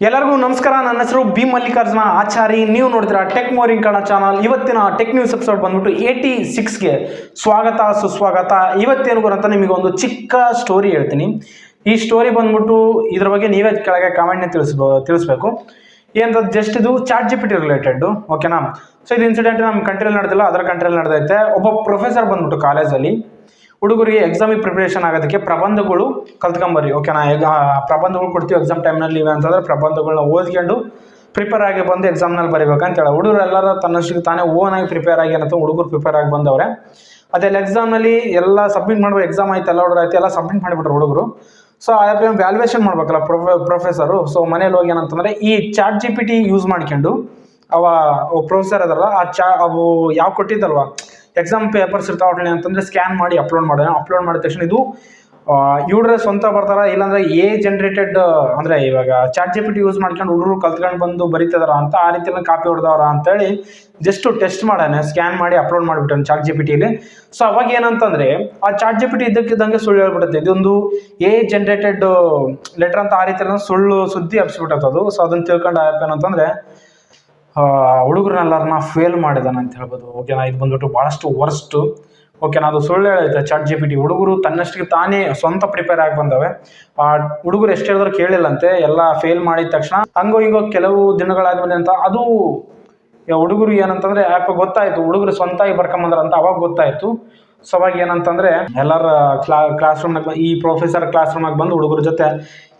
ಎಲ್ಲರಿಗೂ ನಮಸ್ಕಾರ. ನನ್ನ ಹೆಸರು ಬಿ ಮಲ್ಲಿಕಾರ್ಜುನ ಆಚಾರಿ. ನೀವು ನೋಡಿದ್ರ ಟೆಕ್ ಮೋರಿಂಗ್ ಕನ್ನಡ ಚಾನಲ್. ಇವತ್ತಿನ ಟೆಕ್ ನ್ಯೂಸ್ ಎಪಿಸೋಡ್ ಬಂದ್ಬಿಟ್ಟು 86ಗೆ ಸ್ವಾಗತ ಸುಸ್ವಾಗತ. ಇವತ್ತೇನು ಅಂತ ನಿಮಗೆ ಒಂದು ಚಿಕ್ಕ ಸ್ಟೋರಿ ಹೇಳ್ತೀನಿ. ಈ ಸ್ಟೋರಿ ಬಂದ್ಬಿಟ್ಟು ಇದ್ರ ಬಗ್ಗೆ ನೀವೇ ಕೆಳಗೆ ಕಾಮೆಂಟ್ನ ತಿಳಿಸ್ಬೇಕು. ಏನಂತ ಜಸ್ಟ್ ಇದು ಚಾಟ್ ಜಿಪಿಟಿ ರಿಲೇಟೆಡ್, ಓಕೆನಾ. ಸೊ ಇದು ಇನ್ಸಿಡೆಂಟ್ ನಮ್ಮ ಕಂಟ್ರಿಯಲ್ಲಿ ನಡೆದಿಲ್ಲ, ಅದರ ಕಂಟ್ರಿಯಲ್ಲಿ ನಡೆದೈತೆ. ಒಬ್ಬ ಪ್ರೊಫೆಸರ್ ಬಂದ್ಬಿಟ್ಟು ಕಾಲೇಜಲ್ಲಿ ಹುಡುಗರಿಗೆ ಎಕ್ಸಾಮಿಗೆ ಪ್ರಿಪ್ರೇಷನ್ ಆಗೋದಕ್ಕೆ ಪ್ರಬಂಧಗಳು ಕಲ್ತ್ಕೊಂಬರ್ರಿ, ಓಕೆನಾ. ಪ್ರಬಂಧಗಳು ಕೊಡ್ತೀವಿ ಎಕ್ಸಾಮ್ ಟೈಮ್ನಲ್ಲಿ ಇವೆ ಅಂತಂದರೆ ಪ್ರಬಂಧಗಳನ್ನ ಓದ್ಕೊಂಡು ಪ್ರಿಪೇರ್ ಆಗಿ ಬಂದು ಎಕ್ಸಾಮ್ನಲ್ಲಿ ಬರೀಬೇಕಂತ ಹೇಳಿ ಹುಡುಗರು ಎಲ್ಲರೂ ತನ್ನಷ್ಟಿಗೆ ತಾನೇ ಓನಾಗಿ ಪ್ರಿಪೇರ್ ಆಗಿ ಏನಂತ ಹುಡುಗರು ಪ್ರಿಪೇರ್ ಆಗಿ ಬಂದವ್ರೆ. ಅದೆಲ್ಲ ಎಕ್ಸಾಮ್ನಲ್ಲಿ ಎಲ್ಲ ಸಬ್ಮಿಟ್ ಮಾಡ್ಬೇಕು. ಎಕ್ಸಾಮ್ ಆಯ್ತು, ಎಲ್ಲ ಹುಡುಗರು ಆಯ್ತು, ಎಲ್ಲ ಸಬ್ಮಿಟ್ ಮಾಡಿಬಿಟ್ರು ಹುಡುಗರು. ಸೊ ವ್ಯಾಲ್ಯೂಯೇಷನ್ ಮಾಡ್ಬೇಕಲ್ಲ ಪ್ರೊಫೆಸರು. ಸೊ ಮನೇಲಿ ಹೋಗಿ ಏನಂತಂದರೆ ಈ ಚಾಟ್ ಜಿಪಿಟಿ ಯೂಸ್ ಮಾಡ್ಕೊಂಡು ಪ್ರೊಫೆಸರ್ ಅದಲ್ಲ ಅವು ಯಾವ ಕೊಟ್ಟಿದ್ದಲ್ವ ಎಕ್ಸಾಮ್ ಪೇಪರ್ಸ್ ಇರ್ತಾವೆ ಅಂತಂದರೆ ಸ್ಕ್ಯಾನ್ ಮಾಡಿ ಅಪ್ಲೋಡ್ ಮಾಡಿದ ತಕ್ಷಣ ಇದು ಇವ್ರೆ ಸ್ವಂತ ಬರ್ತಾರ, ಇಲ್ಲಾಂದ್ರೆ ಜನರೇಟೆಡ್ ಅಂದರೆ ಇವಾಗ ಚಾಟ್ ಜಿಪಿಟಿ ಯೂಸ್ ಮಾಡ್ಕೊಂಡು ಹುಡುಗರು ಕಲ್ತ್ಕೊಂಡು ಬಂದು ಬರೀತಿದಾರ ಅಂತ ಆ ರೀತಿಯಲ್ಲಿ ಕಾಪಿ ಹೊಡೆದವ್ರ ಅಂತೇಳಿ ಜಸ್ಟ್ ಟೆಸ್ಟ್ ಮಾಡೋಣ, ಸ್ಕ್ಯಾನ್ ಮಾಡಿ ಅಪ್ಲೋಡ್ ಮಾಡಿಬಿಟ್ಟೆ ಚಾಟ್ ಜಿಪಿಟಿಲಿ. ಸೊ ಅವಾಗ ಏನಂತಂದರೆ ಆ ಚಾಟ್ ಜಿಪಿಟಿ ಇದ್ದಕ್ಕಿದ್ದಂಗೆ ಸುಳ್ಳು ಹೇಳ್ಬಿಡುತ್ತೆ. ಇದೊಂದು ಜನರೇಟೆಡ್ ಲೆಟರ್ ಅಂತ ಆ ರೀತಿಯಲ್ಲಿ ಸುಳ್ಳು ಸುದ್ದಿ ಹಬ್ಸ್ಬಿಟ್ಟದು. ಸೊ ಅದನ್ನು ತಿಳ್ಕೊಂಡು ಏನಂತಂದರೆ ಹುಡುಗರನ್ನೆಲ್ಲರನ್ನ ಫೇಲ್ ಮಾಡಿದಾನೆ ಅಂತ ಹೇಳ್ಬೋದು, ಓಕೆನಾ. ಇದು ಬಂದ್ಬಿಟ್ಟು ಭಾಳಷ್ಟು ವರ್ಸ್ಟ್, ಓಕೆನಾ. ಅದು ಸುಳ್ಳು ಹೇಳೈತೆ ಚಾಟ್ ಜಿಪಿಟಿ. ಹುಡುಗರು ತನ್ನಷ್ಟಿಗೆ ತಾನೇ ಸ್ವಂತ ಪ್ರಿಪೇರ್ ಆಗಿ ಬಂದವೆ. ಆ ಹುಡುಗರು ಎಷ್ಟು ಹೇಳಿದ್ರು ಕೇಳಿಲ್ಲಂತೆ, ಎಲ್ಲ ಫೇಲ್ ಮಾಡಿದ ತಕ್ಷಣ ಹಂಗೋ ಹಿಂಗೋ ಕೆಲವು ದಿನಗಳಾದ್ಮೇಲೆ ಅಂತ ಅದು ಹುಡುಗರು ಏನಂತಂದ್ರೆ ಗೊತ್ತಾಯ್ತು ಹುಡುಗರು ಸ್ವಂತಾಗಿ ಬರ್ಕೊಂಬಂದ್ರಂತ ಅವಾಗ ಗೊತ್ತಾಯ್ತು. ಸೊ ಅವಾಗ ಏನಂತಂದ್ರೆ ಎಲ್ಲರ ಕ್ಲಾಸ್ ರೂಮ್ನಾಗ ಈ ಪ್ರೊಫೆಸರ್ ಕ್ಲಾಸ್ ರೂಮಾಗ ಬಂದು ಹುಡುಗರ ಜೊತೆ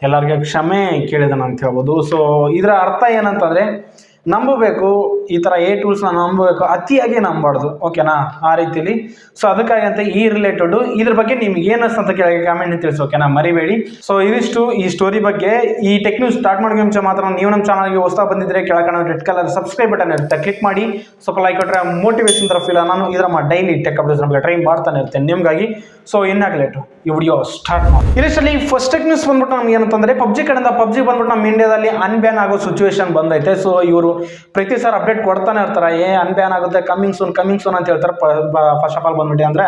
ಎಲ್ಲರಿಗೆ ಕ್ಷಮೆ ಕೇಳಿದಾನ ಅಂತ ಹೇಳ್ಬೋದು. ಸೊ ಇದರ ಅರ್ಥ ಏನಂತಂದ್ರೆ ನಂಬಬೇಕು, ಈ ಥರ ಟೂಲ್ಸ್ನ ನಂಬಬೇಕು, ಅತಿಯಾಗಿ ನಂಬಾರ್ದು, ಓಕೆನಾ, ಆ ರೀತಿಲಿ. ಸೊ ಅದಕ್ಕಾಗಿ ಅಂತ ಈ ರಿಲೇಟೆಡ್ ಇದ್ರ ಬಗ್ಗೆ ನಿಮ್ಗೆ ಏನು ಅಂತ ಕೆಳಗೆ ಕಾಮೆಂಟ್ ತಿಳಿಸಿ, ಓಕೆನಾ, ಮರಿಬೇಡಿ. ಸೊ ಇದಿಷ್ಟು ಈ ಸ್ಟೋರಿ ಬಗ್ಗೆ. ಈ ಟೆಕ್ ನ್ಯೂಸ್ ಸ್ಟಾರ್ಟ್ ಮಾಡೋಕೆ ಮುಂಚೆ ಮಾತ್ರ ನೀವು ನಮ್ಮ ಚಾನಲ್ಗೆ ಹೊಸ ಬಂದಿದ್ರೆ ಕೆಳಗಡೆ ರೆಡ್ ಕಲರ್ ಸಬ್ಸ್ಕ್ರೈಬ್ ಬಟನ್ ಇರುತ್ತೆ, ಕ್ಲಿಕ್ ಮಾಡಿ. ಸ್ವಲ್ಪ ಲೈಕ್ ಕೊಟ್ಟರೆ ಮೋಟಿವೇಶನ್ ಥರ ಫೀಲ್. ನಾನು ಇದರ ಡೈಲಿ ಟೆಕ್ ಅಪ್ಡೇಟ್ಸ್ ನಮಗೆ ಟ್ರೈ ಮಾಡ್ತಾನೆ ಇರ್ತೇನೆ ನಿಮಗಾಗಿ. ಸೊ ಇನ್ನಾಗಲೇಟು ಈ ವಿಡಿಯೋ ಸ್ಟಾರ್ಟ್ ಮಾಡಿ. ಇದರಲ್ಲಿ ಫಸ್ಟ್ ಟೆಕ್ ನ್ಯೂಸ್ ಬಂದ್ಬಿಟ್ಟು ನಮ್ಗೆ ಏನಂತಂದ್ರೆ ಪಬ್ಜಿ ಕಡೆಯಿಂದ ಪಬ್ಜಿ ಬಂದ್ಬಿಟ್ಟು ನಮ್ಮ ಇಂಡಿಯಾದಲ್ಲಿ ಅನ್ಬ್ಯಾನ್ ಆಗೋ ಸಿಚುವೇಶನ್ ಬಂದೈತೆ. ಸೊ ಇವರು ಪ್ರತಿ ಸಲ ಅಪ್ಡೇಟ್ ಕೊಡ್ತಾನೆ ಇರ್ತಾರೆ, ಅನ್ಬ್ಯಾನ್ ಆಗುತ್ತೆ, ಕಮಿಂಗ್ ಸೂನ್ ಅಂತ ಹೇಳ್ತಾರೆ. ಫಸ್ಟ್ ಆಫ್ ಆಲ್ ಬಂದ್ಬಿಟ್ಟು ಅಂದರೆ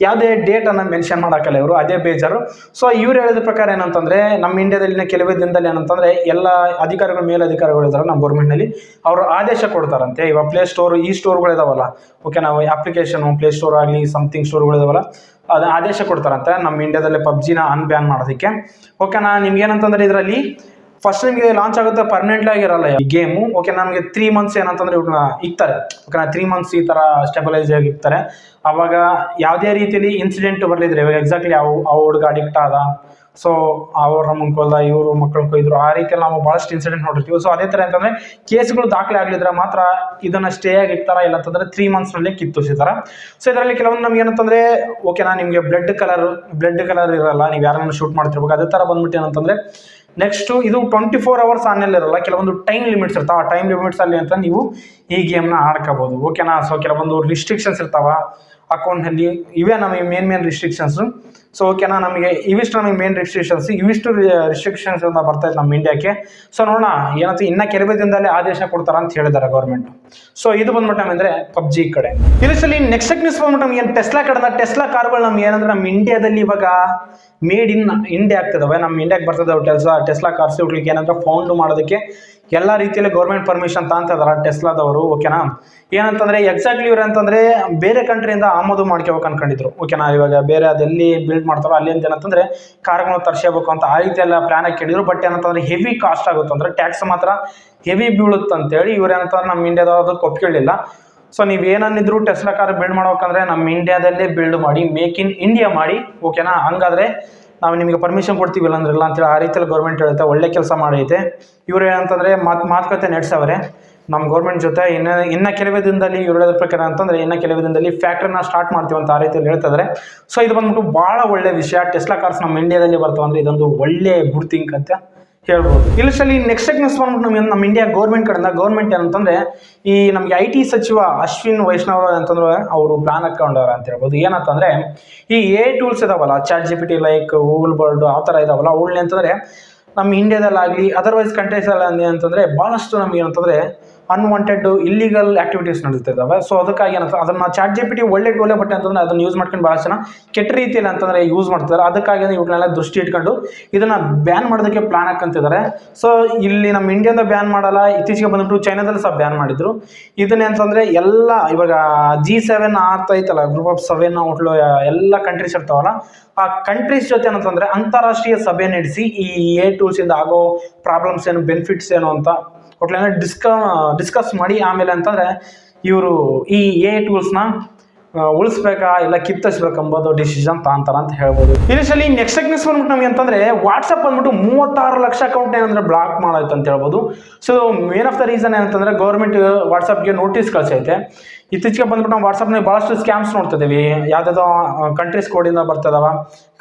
ಯಾವುದೇ ಡೇಟನ್ನು ಮೆನ್ಷನ್ ಮಾಡೋಕ್ಕಲ್ಲ ಇವರು, ಅದೇ ಬೇಜಾರು. ಸೊ ಇವ್ರು ಹೇಳಿದ ಪ್ರಕಾರ ಏನಂತಂದರೆ ನಮ್ಮ ಇಂಡಿಯಾದಲ್ಲಿನ ಕೆಲವೇ ದಿನದಲ್ಲಿ ಏನಂತಂದರೆ ಎಲ್ಲ ಅಧಿಕಾರಿಗಳು ಮೇಲಧಿಕಾರಿಗಳು ಇದ್ದಾರೆ ನಮ್ಮ ಗೌರ್ಮೆಂಟ್ನಲ್ಲಿ, ಅವರು ಆದೇಶ ಕೊಡ್ತಾರಂತೆ. ಇವಾಗ ಪ್ಲೇ ಸ್ಟೋರ್ ಈ ಸ್ಟೋರ್ಗಳಿದಾವಲ್ಲ, ಓಕೆ, ನಾವು ಅಪ್ಲಿಕೇಶನು ಪ್ಲೇ ಸ್ಟೋರ್ ಆಗಲಿ ಸಮಥಿಂಗ್ ಸ್ಟೋರ್ಗಳಿದಾವಲ್ಲ, ಅದು ಆದೇಶ ಕೊಡ್ತಾರಂತೆ ನಮ್ಮ ಇಂಡಿಯಾದಲ್ಲಿ ಪಬ್ಜಿನ ಅನ್ಬ್ಯಾನ್ ಮಾಡೋದಕ್ಕೆ, ಓಕೆನಾ. ನಿಮ್ಗೆ ಏನಂತಂದರೆ ಇದರಲ್ಲಿ ಫಸ್ಟ್ ನಿಮಗೆ ಲಾಂಚ್ ಆಗುತ್ತೆ, ಪರ್ಮನೆಂಟ್ಲಿ ಆಗಿರಲ್ಲ ಈ ಗೇಮು, ಓಕೆ. ನಮಗೆ 3 months ಏನಂತಂದ್ರೆ ಇವ್ರನ್ನ ಇಕ್ತಾರೆ, ಓಕೆನಾ. 3 months ಈ ಥರ ಸ್ಟೆಬಲೈಸ್ ಆಗಿ ಇಕ್ತಾರೆ. ಅವಾಗ ಯಾವುದೇ ರೀತಿಯಲ್ಲಿ ಇನ್ಸಿಡೆಂಟ್ ಬರಲಿದ್ರೆ, ಇವಾಗ ಎಕ್ಸಾಕ್ಟ್ಲಿ ಆ ಹುಡುಗ ಅಡಿಕ್ಟ್ ಆದ, ಸೊ ಅವ್ರ ನಮ್ಮನ್ನು ಕೊಲ್ದ, ಇವರು ಮಕ್ಕಳು ಕೊಯ್ದ್ರು, ಆ ರೀತಿಯಲ್ಲಿ ನಾವು ಭಾಳಷ್ಟು ಇನ್ಸಿಡೆಂಟ್ ನೋಡಿರ್ತೀವಿ. ಸೊ ಅದೇ ಥರ ಅಂತಂದರೆ ಕೇಸ್ಗಳು ದಾಖಲೆ ಆಗಲಿದ್ರೆ ಮಾತ್ರ ಇದನ್ನು ಸ್ಟೇ ಆಗಿ ಇರ್ತಾರ, ಇಲ್ಲ ಅಂತಂದರೆ 3 monthsನಲ್ಲಿ ಕಿತ್ತೋಸಿದಾರ. ಸೊ ಇದರಲ್ಲಿ ಕೆಲವೊಂದು ನಮ್ಗೆ ಏನಂತಂದರೆ, ಓಕೆನಾ, ನಿಮಗೆ ಬ್ಲಡ್ ಕಲರ್ ಇರಲ್ಲ, ನೀವು ಯಾರನ್ನ ಶೂಟ್ ಮಾಡ್ತಿರ್ಬೇಕು. ಅದೇ ಥರ ಬಂದ್ಬಿಟ್ಟು ಏನಂತಂದರೆ ನೆಕ್ಸ್ಟು ಇದು 24 hours ಆನ್ಲೈನ್ ಇರಲ್ಲ, ಕೆಲವೊಂದು ಟೈಮ್ ಲಿಮಿಟ್ಸ್ ಇರ್ತಾವೆ. ಆ ಟೈಮ್ ಲಿಮಿಟ್ಸಲ್ಲಿ ಅಂತ ನೀವು ಈ ಗೇಮ್ನ ಆಡ್ಕೋಬೋದು, ಓಕೆನಾ. ಸೊ ಕೆಲವೊಂದು ರಿಸ್ಟ್ರಿಕ್ಷನ್ಸ್ ಇರ್ತಾವೆ ಅಕೌಂಟ್ನಲ್ಲಿ, ಇವೇ ನಮಗೆ ಮೇನ್ ರಿಸ್ಟ್ರಿಕ್ಷನ್ಸು. ಸೊ ಓಕೆನಾ, ನಮಗೆ ನಮಗೆ ಮೇನ್ ಇವಿಷ್ಟು ರಿಸ್ಟ್ರಿಕ್ಷನ್ಸ್ ಅಂತ ಬರ್ತಾಯಿತ್ತು ನಮ್ಮ ಇಂಡಿಯಾಕ್ಕೆ. ಸೊ ನೋಡೋಣ ಏನಂತ ಇನ್ನು ಕೆಲವೇ ದಿನದಲ್ಲಿ ಆದೇಶ ಕೊಡ್ತಾರ ಅಂತ ಹೇಳಿದ್ದಾರೆ ಗೌರ್ಮೆಂಟ್. ಸೊ ಇದು ಬಂದ್ಬಿಟ್ಟು ನಮಗೆ ಪಬ್ಜಿ ಕಡೆ. ಇದರಲ್ಲಿ ನೆಕ್ಸ್ಟ್ ನ್ಯೂಸ್ ಬಂದ್ಬಿಟ್ಟು ನಮ್ಗೆ ಏನು ಟೆಸ್ಲಾ ಕಡೆದ ಟೆಸ್ಲಾ ಕಾರ್ಗಳು ನಮ್ಗೆ ಏನಂದ್ರೆ ನಮ್ಮ ಇಂಡಿಯಾದಲ್ಲಿ ಇವಾಗ ಮೇಡ್ ಇನ್ ಇಂಡಿಯಾ ಆಗ್ತದವೆ, ನಮ್ಮ ಇಂಡಿಯಾಗೆ ಬರ್ತದೆ ಟೆಸ್ಲಾ ಕಾರ್ಸ್. ಇವ್ರಿಗೆ ಏನಂದ್ರೆ ಫೌಂಡ್ ಮಾಡೋದಕ್ಕೆ ಎಲ್ಲ ರೀತಿಯಲ್ಲಿ ಗೌರ್ಮೆಂಟ್ ಪರ್ಮಿಷನ್ ತಗೊಂತಿದಾರ ಟೆಸ್ಲಾದವರು, ಓಕೆನಾ. ಏನಂತಂದರೆ ಎಕ್ಸಾಕ್ಟ್ಲಿ ಇವ್ರು ಅಂತಂದರೆ ಬೇರೆ ಕಂಟ್ರಿಯಿಂದ ಆಮದು ಮಾಡ್ಕೋಬೇಕು ಅನ್ಕೊಂಡಿದ್ರು, ಓಕೆನಾ. ಇವಾಗ ಬೇರೆ ಅದೆಲ್ಲಿ ಬಿಲ್ಡ್ ಮಾಡ್ತಾರೋ ಅಲ್ಲಿಂದ ಏನಂತಂದರೆ ಕಾರ್ಗಳನ್ನ ತರಿಸಬೇಕು ಅಂತ ಆ ರೀತಿ ಎಲ್ಲ ಪ್ಲಾನ್ ಆಗಿ ಕೇಳಿದ್ರು. ಬಟ್ ಏನಂತಂದರೆ ಹೆವಿ ಕಾಸ್ಟ್ ಆಗುತ್ತೆ, ಅಂದರೆ ಟ್ಯಾಕ್ಸ್ ಮಾತ್ರ ಹೆವಿ ಬೀಳುತ್ತೆ ಅಂತೇಳಿ ಇವ್ರು ಏನಂತಂದ್ರೆ ನಮ್ಮ ಇಂಡಿಯಾದವ್ರು ಒಪ್ಕೊಳ್ಳಿಲ್ಲ. ಸೊ ನೀವು ಏನನ್ನಿದ್ರು ಟೆಸ್ಲಾ ಕಾರ್ ಬಿಲ್ಡ್ ಮಾಡ್ಬೇಕಂದ್ರೆ ನಮ್ಮ ಇಂಡಿಯಾದಲ್ಲೇ ಬಿಲ್ಡ್ ಮಾಡಿ, ಮೇಕ್ ಇನ್ ಇಂಡಿಯಾ ಮಾಡಿ, ಓಕೆನಾ. ಹಂಗಾದ್ರೆ ನಾವು ನಿಮಗೆ ಪರ್ಮಿಷನ್ ಕೊಡ್ತೀವಿ ಇಲ್ಲಾಂದ್ರೆ ಇಲ್ಲ ಅಂತೇಳಿ ಆ ರೀತಿಯಲ್ಲಿ ಗೌರ್ಮೆಂಟ್ ಹೇಳುತ್ತೆ. ಒಳ್ಳೆ ಕೆಲಸ ಮಾಡೈತೆ. ಇವ್ರು ಏನಂತಂದರೆ ಮಾತುಕತೆ ನಡೆಸವ್ರೆ ನಮ್ಮ ಗೌರ್ಮೆಂಟ್ ಜೊತೆ. ಇನ್ನು ಕೆಲವೇ ದಿನದಲ್ಲಿ ಇವ್ರು ಹೇಳೋದ್ರ ಪ್ರಕಾರ ಅಂತಂದರೆ ಇನ್ನು ಕೆಲವೇ ದಿನದಲ್ಲಿ ಫ್ಯಾಕ್ಟ್ರಿನ ಸ್ಟಾರ್ಟ್ ಮಾಡ್ತೀವಿ ಅಂತ ಆ ರೀತಿಯಲ್ಲಿ ಹೇಳ್ತಿದ್ದಾರೆ. ಸೊ ಇದು ಬಂದ್ಬಿಟ್ಟು ಭಾಳ ಒಳ್ಳೆ ವಿಷಯ. ಟೆಸ್ಲಾ ಕಾರ್ಸ್ ನಮ್ಮ ಇಂಡಿಯಾದಲ್ಲಿ ಬರ್ತಾವೆ ಅಂದರೆ ಇದೊಂದು ಒಳ್ಳೆ ಗುಡ್ ಥಿಂಗ್ ಅಂತ ಹೇಳ್ಬೋದು. ಇಲ್ಲಿ ನೆಕ್ಸ್ಟ್ ನ್ಯೂಸ್ ಬಂದ್ಬಿಟ್ಟು ನಮ್ಮ ಇಂಡಿಯಾ ಗೌರ್ಮೆಂಟ್ ಏನಂತಂದರೆ ಈ ನಮಗೆ IT ಸಚಿವ ಅಶ್ವಿನ್ ವೈಷ್ಣವ್ ಅಂತಂದ್ರೆ ಅವರು ಪ್ಲಾನ್ ಹಾಕೊಂಡವ್ರ ಅಂತ ಹೇಳ್ಬೋದು. ಏನಂತಂದರೆ ಈ ಟೂಲ್ಸ್ ಇದಾವಲ್ಲ, chat GPT like Google Bard ಆ ಥರ ಇದಾವಲ್ಲ, ಅವಳನ್ನ ಅಂತಂದರೆ ನಮ್ಮ ಇಂಡಿಯಾದಲ್ಲಾಗಲಿ ಅದರ್ವೈಸ್ ಕಂಟ್ರೀಸಲ್ಲಿ ಅಂತಂದರೆ ಭಾಳಷ್ಟು ನಮಗೆ ಏನಂತಂದರೆ ಅನ್ವಾಂಟೆಡ್ ಇಲ್ಲಿಗಲ್ ಆಕ್ಟಿವಿಟೀಸ್ ನಡೀತಿದ್ದಾವೆ. ಸೊ ಅದಕ್ಕಾಗಿ ಏನಂತ ಅದನ್ನು ChatGPT ಒಳ್ಳೆ ಬಟ್ಟೆ ಅಂತಂದರೆ ಅದನ್ನು ಯೂಸ್ ಮಾಡ್ಕೊಂಡು ಭಾಳ ಜನ ಕೆಟ್ಟ ರೀತಿಯಲ್ಲಿ ಅಂತಂದರೆ ಯೂಸ್ ಮಾಡ್ತಿದ್ದಾರೆ. ಅದಕ್ಕಾಗಿ ಇವ್ರನ್ನೆಲ್ಲ ದೃಷ್ಟಿ ಇಟ್ಕೊಂಡು ಇದನ್ನು ಬ್ಯಾನ್ ಮಾಡೋದಕ್ಕೆ ಪ್ಲಾನ್ ಹಾಕಂತಿದ್ದಾರೆ. ಸೊ ಇಲ್ಲಿ ನಮ್ಮ ಇಂಡಿಯಾದ ಬ್ಯಾನ್ ಮಾಡಲ್ಲ, ಇತ್ತೀಚೆಗೆ ಬಂದ್ಬಿಟ್ಟು ಚೈನಾದಲ್ಲಿ ಸಹ ಬ್ಯಾನ್ ಮಾಡಿದ್ರು. ಇದನ್ನೇ ಅಂತಂದರೆ ಎಲ್ಲ ಇವಾಗ G7 ಆಗ್ತೈತಲ್ಲ, ಗ್ರೂಪ್ ಆಫ್ 7 ಔಟ್ಲು ಎಲ್ಲ ಕಂಟ್ರೀಸ್ ಇರ್ತಾವಲ್ಲ, ಆ ಕಂಟ್ರೀಸ್ ಜೊತೆ ಏನಂತಂದರೆ ಅಂತಾರಾಷ್ಟ್ರೀಯ ಸಭೆ ನಡೆಸಿ ಈ AI ಟೂಲ್ಸಿಂದ ಆಗೋ ಪ್ರಾಬ್ಲಮ್ಸ್ ಏನು, ಬೆನಿಫಿಟ್ಸ್ ಏನು ಅಂತ ಒಟ್ಲೆಲ್ಲ ಡಿಸ್ಕಸ್ ಮಾಡಿ ಆಮೇಲೆ ಅಂತಂದರೆ ಇವರು ಈ AI ಟೂಲ್ಸ್ನ ಉಳಿಸ್ಬೇಕಾ ಇಲ್ಲ ಕಿತ್ತಿಸ್ಬೇಕಂಬೋದು ಡಿಸಿಷನ್ ತಾಂತಾರ ಅಂತ ಹೇಳ್ಬೋದು. ಇನಿಷಿಯಲಿ ನೆಕ್ಸ್ಟ್ ಬಂದ್ಬಿಟ್ಟು ನಮಗೆ ಅಂತಂದರೆ ವಾಟ್ಸಪ್ ಬಂದ್ಬಿಟ್ಟು 36 ಲಕ್ಷ ಅಕೌಂಟ್ ಏನಂದ್ರೆ ಬ್ಲಾಕ್ ಮಾಡಾಯ್ತು ಅಂತ ಹೇಳ್ಬೋದು. So main of the reason ಏನಂತಂದರೆ ಗೌರ್ಮೆಂಟ್ ವಾಟ್ಸಪ್ಗೆ ನೋಟಿಸ್ ಕಳಿಸೈತೆ. ಇತ್ತೀಚೆಗೆ ಬಂದ್ಬಿಟ್ಟು ನಾವು ವಾಟ್ಸಪ್ನಾಗ ಭಾಳಷ್ಟು ಸ್ಕ್ಯಾಮ್ಸ್ ನೋಡ್ತಿದ್ದೀವಿ. ಯಾವುದಾದ್ರು ಕಂಟ್ರೀಸ್ ಕೋಡಿಂದ ಬರ್ತದವ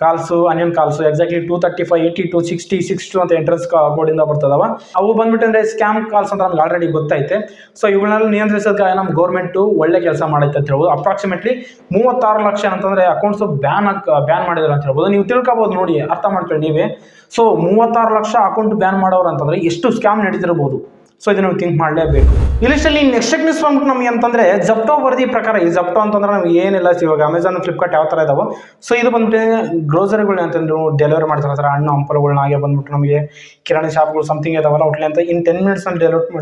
ಕಾಲ್ಸು, ಅನ್ಯನ್ ಕಾಲ್ಸು, ಎಕ್ಸಾಕ್ಟ್ಲಿ 235 82 60 62 ಅಂತ ಎಂಟ್ರೆನ್ಸ್ ಕೋಡಿಂದ ಬರ್ತದವ. ಅವು ಬಂದ್ಬಿಟ್ಟು ಅಂದರೆ ಸ್ಕ್ಯಾಮ್ ಕಾಲ್ಸ್ ಅಂತ ನಮ್ಗೆ ಆಲ್ರೆಡಿ ಗೊತ್ತೈತೆ. ಸೊ ಇವುಗಳನ್ನೆಲ್ಲ ನಿಯಂತ್ರಿಸೋದಕ್ಕೆ ನಮ್ಮ ಗೌರ್ಮೆಂಟು ಒಳ್ಳೆ ಕೆಲಸ ಮಾಡೈತೆ ಅಂತ ಹೇಳ್ಬೋದು. ಅಪ್ರಾಕ್ಸಿಮೇಟ್ಲಿ 36 ಲಕ್ಷ ಅಂತಂದರೆ ಅಕೌಂಟ್ಸು ಬ್ಯಾನ್ ಮಾಡಿದ್ರು ಅಂತ ಹೇಳ್ಬೋದು. ನೀವು ತಿಳ್ಕೊಬೋದು, ನೋಡಿ ಅರ್ಥ ಮಾಡ್ಕೊಳ್ಳಿ ನೀವೇ. ಸೊ 36 ಲಕ್ಷ ಅಕೌಂಟ್ ಬ್ಯಾನ್ ಮಾಡೋರು ಅಂತಂದರೆ ಎಷ್ಟು ಸ್ಕ್ಯಾಮ್ ನಡೀತಿರ್ಬೋದು. ಸೊ ಇದನ್ನು ನೀವು ಥಿಂಕ್ ಮಾಡಲೇಬೇಕು. ಇಲ್ಲಿಷ್ಟಲ್ಲಿ ನೆಕ್ಸ್ಟ್ ನ್ಯೂಸ್ ಬಂದ್ಬಿಟ್ಟು ನಮಗೆ ಅಂತಂದರೆ ಜಪ್ಟೋ ವರದಿ ಪ್ರಕಾರ, ಈ ಜಪ್ಟೋ ಅಂತಂದ್ರೆ ನಮ್ಗೆ ಏನಿಲ್ಲ, ಇವಾಗ ಅಮೆಝಾನ್, ಫ್ಲಿಪ್ಕಾರ್ಟ್ ಯಾವ ಥರ ಇದಾವೋ, ಸೊ ಇದು ಬಂದ್ಬಿಟ್ಟು ಗ್ರೋಸರಿಗಳನ್ನ ಅಂತಂದ್ರೆ ಡೆಲಿವರಿ ಮಾಡ್ತಾರೆ. ಹಣ್ಣು ಹಂಪಲುಗಳನ್ನ ಹಾಗೆ ಬಂದ್ಬಿಟ್ಟು ನಮಗೆ ಕಿರಾಣಿ ಶಾಪ್ಗಳು ಸಮಥಿಂಗ್ ಇದಾವಲ್ಲ ಒಟ್ಲೆ ಅಂತ ಇನ್ 10 ಮಿನಿಟ್ಸಲ್ಲಿ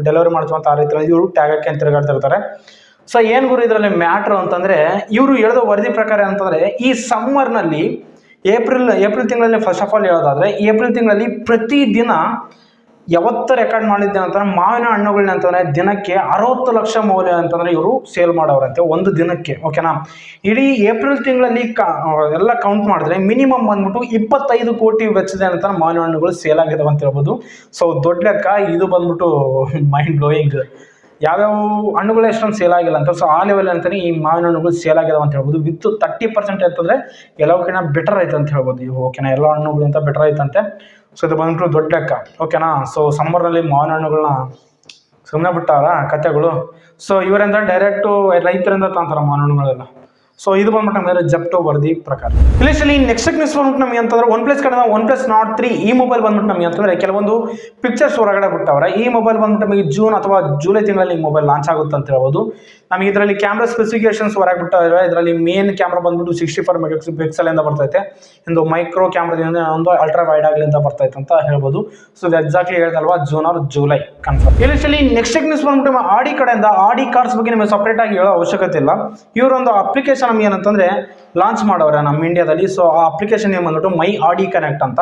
ಡೆಲಿವರಿ ಮಾಡ್ತೀವಂತ ಆ ರೀತಿ ಇವರು ಟ್ಯಾಗಕ್ಕೆ ಅಂತ ತಿರುಗಾಡ್ತಿರ್ತಾರೆ. ಸೊ ಏನು ಗುರು ಇದರಲ್ಲಿ ಮ್ಯಾಟ್ರು ಅಂತಂದರೆ, ಇವರು ಹೇಳಿದ ವರದಿ ಪ್ರಕಾರ ಅಂತಂದರೆ ಈ ಸಮ್ಮರ್ನಲ್ಲಿ ಏಪ್ರಿಲ್ ತಿಂಗಳಲ್ಲಿ ಫಸ್ಟ್ ಆಫ್ ಆಲ್ ಹೇಳೋದಾದರೆ ಏಪ್ರಿಲ್ ತಿಂಗಳಲ್ಲಿ ಪ್ರತಿದಿನ ಯಾವತ್ತು ರೆಕಾರ್ಡ್ ಮಾಡಿದ್ದೆ ಅಂತಂದರೆ ಮಾವಿನ ಹಣ್ಣುಗಳನ್ನ ಅಂತಂದರೆ ದಿನಕ್ಕೆ 60 ಲಕ್ಷ ಮೌಲ್ಯ ಅಂತಂದರೆ ಇವರು ಸೇಲ್ ಮಾಡೋರಂತೆ ಒಂದು ದಿನಕ್ಕೆ. ಓಕೆನಾ, ಇಡೀ ಏಪ್ರಿಲ್ ತಿಂಗಳಲ್ಲಿ ಎಲ್ಲ ಕೌಂಟ್ ಮಾಡಿದ್ರೆ ಮಿನಿಮಮ್ ಬಂದ್ಬಿಟ್ಟು 25 ಕೋಟಿ ವೆಚ್ಚದ ಅಂತ ಮಾವಿನ ಹಣ್ಣುಗಳು ಸೇಲ್ ಆಗಿದಾವೆ ಅಂತ ಹೇಳ್ಬೋದು. ಸೊ ದೊಡ್ಡ ಲೆಕ್ಕ ಇದು ಬಂದ್ಬಿಟ್ಟು ಮೈಂಡ್ ಬ್ಲೋಯಿಂಗ್. ಯಾವ್ಯಾವ ಹಣ್ಣುಗಳು ಎಷ್ಟೊಂದು ಸೇಲ್ ಆಗಿಲ್ಲ ಅಂತ. ಸೊ ಆ ಲೆವೆಲ್ ಅಂತಲೇ ಈ ಮಾವಿನ ಹಣ್ಣುಗಳು ಸೇಲ್ ಆಗಿದಾವೆ ಅಂತ ಹೇಳ್ಬೋದು. ವಿತ್ 30% ಅಂತಂದರೆ ಎಲ್ಲವಕ್ಕಿಂತ ಬೆಟರ್ ಆಯ್ತು ಅಂತ ಹೇಳ್ಬೋದು. ಇವು ಓಕೆನಾ, ಎಲ್ಲ ಹಣ್ಣುಗಳಿಂದ ಬೆಟರ್ ಆಯ್ತಂತೆ. ಸೊ ಇದು ಬಂದ್ಬಿಟ್ಟು ದೊಡ್ಡ ಲೆಕ್ಕ. ಓಕೆನಾ, ಸೊ ಸಮ್ಮರ್ನಲ್ಲಿ ಮಾವಿನ ಹಣ್ಣುಗಳನ್ನ ಸುಮ್ಮನೆ ಬಿಟ್ಟಾರ ಕತೆಗಳು. ಸೊ ಇವರಿಂದ ಡೈರೆಕ್ಟು ರೈತರಿಂದ ತಾಂತಾರ ಮಾವಿನ ಹಣ್ಣುಗಳೆಲ್ಲ. ಸೊ ಇದು ಬಂದ್ಬಿಟ್ಟು ನಮಗೆ ಜಪ್ಟೋ ವರದಿ ಪ್ರಕಾರ. ಇಲ್ಲಿ ನೆಕ್ಸ್ಟ್ ನ್ಯೂಸ್ ಬಂದ್ಬಿಟ್ಟು ನಮಗೆ ಅಂತಂದ್ರೆ OnePlus ಕಡೆ OnePlus Nord 3 ಈ ಮೊಬೈಲ್ ಬಂದ್ಬಿಟ್ಟು ನಮಗೆ ಅಂತಂದರೆ ಕೆಲವೊಂದು ಪಿಕ್ಚರ್ಸ್ ಹೊರಗಡೆ ಬಿಟ್ಟವ್ರೆ. ಈ ಮೊಬೈಲ್ ಬಂದ್ಬಿಟ್ಟು ನಮಗೆ ಜೂನ್ ಅಥವಾ ಜುಲೈ ತಿಂಗಳಲ್ಲಿ ಈ ಮೊಬೈಲ್ ಲಾಂಚ್ ಆಗುತ್ತೆ ಅಂತ ಹೇಳ್ಬೋದು. ನಮಗೆ ಇದರಲ್ಲಿ ಕ್ಯಾಮ್ರಾ ಸ್ಪೆಸಿಫಿಕೇಶನ್ಸ್ ಹೊರಗೆ ಬಿಟ್ಟವ್ರೆ. ಇದರಲ್ಲಿ ಮೇನ್ ಕ್ಯಾಮ್ರಾ ಬಂದ್ಬಿಟ್ಟು 64 ಮೆಗಾಪಿಕ್ಸೆಲ್ ಇಂದ ಬರ್ತೈತೆ. ಒಂದು ಮೈಕ್ರೋ ಕ್ಯಾಮ್ರಾದಿಂದ ಒಂದು ಅಲ್ಟ್ರಾ ವೈಡ್ ಆಗಲಿಂದ ಬರ್ತೈತೆ ಅಂತ ಹೇಳ್ಬೋದು. ಸೊ ಇದು ಎಕ್ಸಾಕ್ಟ್ಲಿ ಹೇಳ್ದಲ್ವಾ, ಜೂನ್ ಆರ್ ಜುಲೈ ಕನ್ಫರ್ಮ್. ಇಲ್ಲಿ ನೆಕ್ಸ್ಟ್ ನ್ಯೂಸ್ ಬಂದ್ಬಿಟ್ಟು ಆಡಿ ಕಡೆಯಿಂದ ಆಡಿ ಕಾರ್ಸ್ ಬಗ್ಗೆ ನಿಮಗೆ ಸಪ್ರೇಟ್ ಆಗಿ ಹೇಳೋ ಅವಶ್ಯಕತೆ ಇಲ್ಲ. ಇವರೊಂದು ಅಪ್ಲಿಕೇಶನ್ ನಮ್ಗೆ ಏನಂತಂದರೆ ಲಾಂಚ್ ಮಾಡವ್ರೆ ನಮ್ಮ ಇಂಡಿಯಾದಲ್ಲಿ. ಸೊ ಆ ಅಪ್ಲಿಕೇಶನ್ ಏನು ಬಂದ್ಬಿಟ್ಟು ಮೈ ಆಡಿ ಕನೆಕ್ಟ್ ಅಂತ.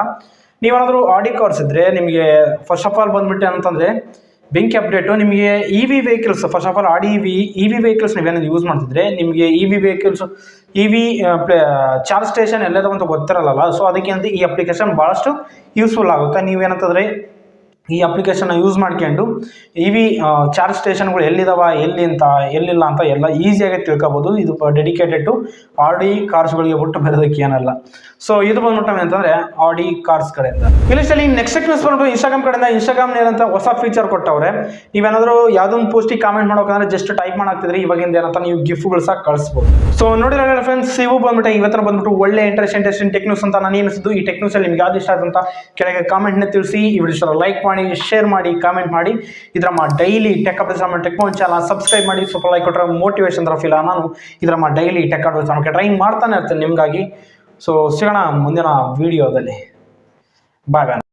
ನೀವೇನಾದರೂ ಆಡಿ ಕಾರ್ಸ್ ಇದ್ದರೆ ನಿಮಗೆ ಫಸ್ಟ್ ಆಫ್ ಆಲ್ ಬಂದ್ಬಿಟ್ಟು ಏನಂತಂದರೆ ಬೆಂಕಿ ಅಪ್ಡೇಟು ನಿಮಗೆ EV vehicles, first of all ಆಡಿ EV ವೆಹಿಕಲ್ಸ್ ನೀವೇನಾದ್ರು ಯೂಸ್ ಮಾಡ್ತಿದ್ರೆ ನಿಮಗೆ EV ವೆಹಿಕಲ್ಸ್ ಚಾರ್ಜ್ ಸ್ಟೇಷನ್ ಎಲ್ಲದ ಅಂತ ಗೊತ್ತಿರಲ್ಲ. ಸೊ ಅದಕ್ಕೆ ಅಂತ ಈ ಅಪ್ಲಿಕೇಶನ್ ಭಾಳಷ್ಟು ಯೂಸ್ಫುಲ್ ಆಗುತ್ತೆ. ನೀವೇನಂತಂದರೆ ಈ ಅಪ್ಲಿಕೇಶನ್ನ ಯೂಸ್ ಮಾಡ್ಕೊಂಡು EV ಚಾರ್ಜ್ ಸ್ಟೇಷನ್ಗಳು ಎಲ್ಲಿದ್ದಾವೆ, ಎಲ್ಲಿಲ್ಲ ಅಂತ ಎಲ್ಲ ಈಸಿಯಾಗಿ ತಿಳ್ಕೊಬೋದು. ಇದು ಡೆಡಿಕೇಟೆಡ್ ಟು ಆಡಿ ಕಾರ್ಸ್ಗಳಿಗೆ ಬಿಟ್ಟು ಬೇರೆದಕ್ಕೆ ಏನಲ್ಲ. ಸೊ ಇದು ಬಂದ್ಬಿಟ್ಟು ಅಂತಂದರೆ ಆಡಿ ಕಾರ್ಸ್ ಕಡೆಯಿಂದ. ಇಲ್ಲಿ ನೆಕ್ಸ್ಟ್ ನ್ಯೂಸ್ ಬಂದ್ಬಿಟ್ಟು ಇನ್ಸ್ಟಾಗ್ರಾಮ್ ಕಡೆಯಿಂದ. ಇನ್ಸ್ಟಾಗ್ರಾಮ್ ಏನಂತ ಹೊಸ ಫೀಚರ್ ಕೊಟ್ಟವ್ರೆ. ನೀವೇನಾದರೂ ಯಾವುದೊಂದು ಪೋಸ್ಟಿಗೆ ಕಾಮೆಂಟ್ ಮಾಡೋಕಂದ್ರೆ ಜಸ್ಟ್ ಟೈಪ್ ಮಾಡಾಕ್ತಿದ್ರಿ, ಇವಾಗಿಂದ ಏನಂತ ನೀವು ಗಿಫ್ಟ್ಗಳು ಸಹ ಕಳಿಸ್ಬೋದು. ಸೊ ನೋಡಿರಲ್ಲ ಫ್ರೆಂಡ್ಸ್, ಇವು ಬಂದ್ಬಿಟ್ಟು ಇವತ್ತಿನ ಬಂದ್ಬಿಟ್ಟು ಒಳ್ಳೆ ಇಂಟ್ರೆಸ್ಟಿಂಗ್ ಟೆಕ್ ನ್ಯೂಸ್ ಅಂತ ನಾನು ಏನಿಸಿದ್ದು. ಈ ಟೆಕ್ ನ್ಯೂಸಲ್ಲಿ ನಿಮ್ಗೆ ಯಾವ್ದು ಇಷ್ಟ ಆಯ್ತು ಅಂತ ಕೆಳಗೆ ಕಾಮೆಂಟ್ನ ತಿಳಿಸಿ. ಈ ವಿಡಿಯೋ ಲೈಕ್ ಮಾಡಿ, ಶೇರ್ ಮಾಡಿ, ಕಾಮೆಂಟ್ ಮಾಡಿ. ಇದರ daily tech updates tech one channel subscribe ಮಾಡಿ. ಸ್ವಲ್ಪ ಲೈಕ್ ಕೊಟ್ಟರೆ ಮೋಟಿವೇಶನ್ ತರ ಫೀಲ್. ನಾನು ಇದರ ಡೈಲಿ ಟೆಕ್ ಅಪ್ಡೇಟ್ಸ್ ಟ್ರೈ ಮಾಡ್ತಾನೆ ಇರ್ತೇನೆ ನಿಮಗಾಗಿ. ಸೊ ಸಿಗೋಣ ಮುಂದಿನ ವಿಡಿಯೋದಲ್ಲಿ. ಬಾಯ್.